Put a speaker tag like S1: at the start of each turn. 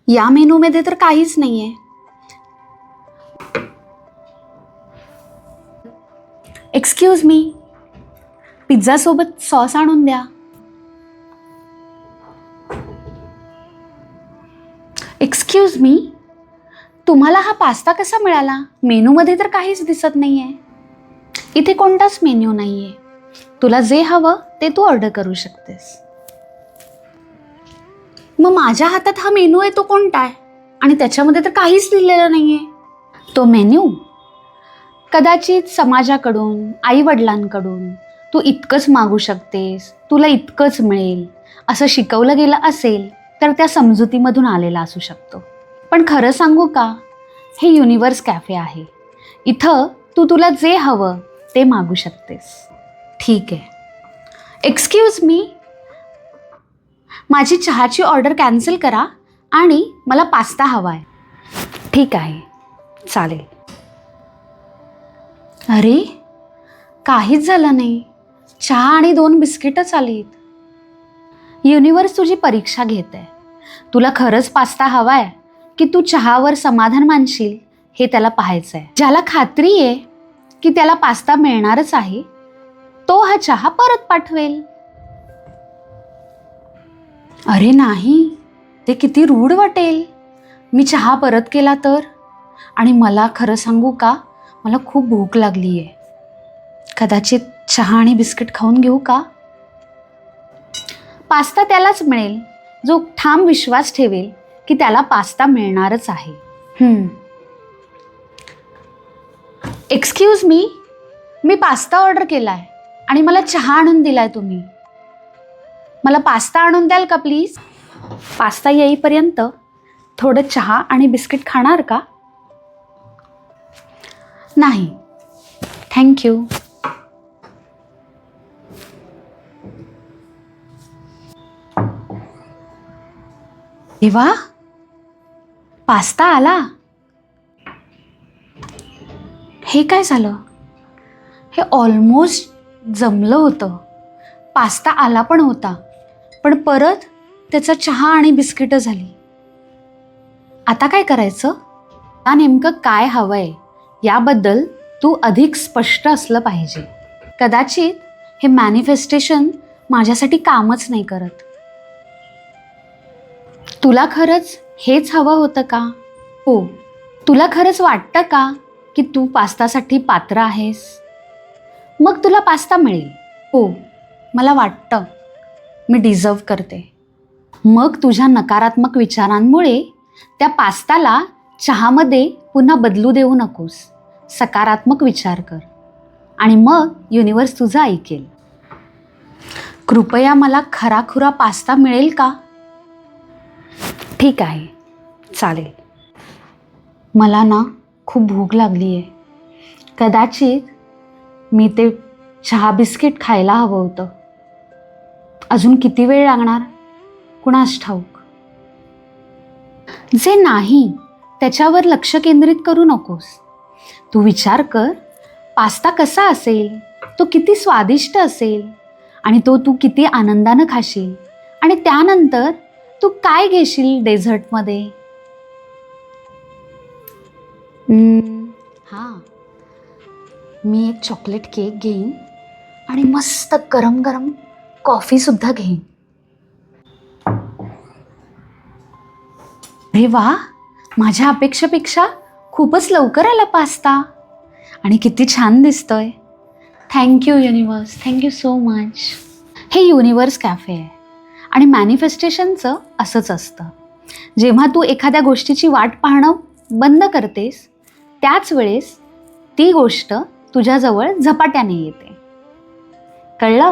S1: या मेनूमध्ये तर काहीच नाहीये. एक्सक्यूज मी, पिझ्झा सोबत सॉस आणून द्या. एक्सक्यूज मी, तुम्हाला हा पास्ता कसा मिळाला? मेनूमध्ये तर काहीच दिसत नाहीये. इथे कोणताच मेन्यू नाहीये. तुला जे हवं ते तू ऑर्डर करू शकतेस. मग माझ्या हातात हा मेनू आहे तो कोणता आहे? आणि त्याच्यामध्ये तर काहीच लिहिलेलं नाहीये. तो मेन्यू कदाचित समाजाकडून, आई वडिलांकडून तू इतकंच मागू शकतेस, तुला इतकंच मिळेल असं शिकवलं गेलं असेल तर त्या समजुतीमधून आलेला असू शकतो. पण खरं सांगू का, हे युनिवर्स कॅफे आहे. इथं तुला जे हवं ते मागू शकतेस. ठीक आहे. एक्सक्यूज मी, माझी चहाची ऑर्डर कॅन्सल करा आणि मला पास्ता हवा आहे. ठीक आहे, चालेल. अरे, काहीच झालं नाही. चहा आणि 2 बिस्किटच आलीत. युनिवर्स तुझी परीक्षा घेत आहे. तुला खरंच पास्ता हवाय की तू चहावर समाधान मानशील हे त्याला पाहायचं आहे. ज्याला खात्री आहे की त्याला पास्ता मिळणारच आहे तो हा चहा परत पाठवेल. अरे नाही, ते किती रूढ वाटेल. मी चहा परत केला तर. आणि मला खरं सांगू का, मला खूप भूक लागली आहे. कदाचित चहा आणि बिस्किट खाऊन घेऊ का? पास्ता त्यालाच मिळेल जो ठाम विश्वास ठेवेल की त्याला पास्ता मिळणारच आहे. एक्सक्यूज मी पास्ता ऑर्डर केलाय आणि मला चहा आणून दिलाय तुम्ही. मला पास्ता आणून द्याल का प्लीज? पास्ता येईपर्यंत थोडं चहा आणि बिस्किट खाणार का? नाही, थँक्यू. देवा, पास्ता आला. हे काय झालं? हे ऑलमोस्ट जमलं होतं. पास्ता आला पण होता, पण परत त्याचा चहा आणि बिस्किटं झाली. आता काय करायचं? आता नेमकं काय हवंय याबद्दल तू अधिक स्पष्ट असलं पाहिजे. कदाचित हे मॅनिफेस्टेशन माझ्यासाठी कामच नाही करत. तुला खरंच हेच हवं होतं का? हो. तुला खरंच वाटतं का की तू पास्तासाठी पात्र आहेस? मग तुला पास्ता मिळेल. हो, मला वाटतं मी डिझर्व करते. मग तुझ्या नकारात्मक विचारांमुळे त्या पास्ताला चहामध्ये पुन्हा बदलू देऊ नकोस. सकारात्मक विचार कर आणि मग युनिवर्स तुझं ऐकेल. कृपया मला खराखुरा पास्ता मिळेल का? ठीक आहे, चालेल. मला ना खूप भूक लागली आहे. कदाचित मी ते चहा बिस्किट खायला हवं होतं. अजून किती वेळ लागणार कुणास ठाऊक. जे नाही त्याच्यावर लक्ष केंद्रित करू नकोस. तू विचार कर, पास्ता कसा असेल, तो किती स्वादिष्ट असेल आणि तो तू किती आनंदानं खाशील. आणि त्यानंतर तू काय घेशील डेझर्टमध्ये? हां, मी एक चॉकलेट केक घेईन आणि मस्त गरम गरम कॉफीसुद्धा घेईन. अरे वा, माझ्या अपेक्षेपेक्षा खूपच लवकर आला पास्ता आणि किती छान दिसतोय. Thank you universe, thank you so much. हे युनिवर्स कॅफे आहे आणि मॅनिफेस्टेशनचं असंच असतं. जेव्हा तू एखाद्या गोष्टीची वाट पाहणं बंद करतेस त्याच वेळेस ती गोष्ट तुझ्याजवळ झपाट्याने येते. कळलं?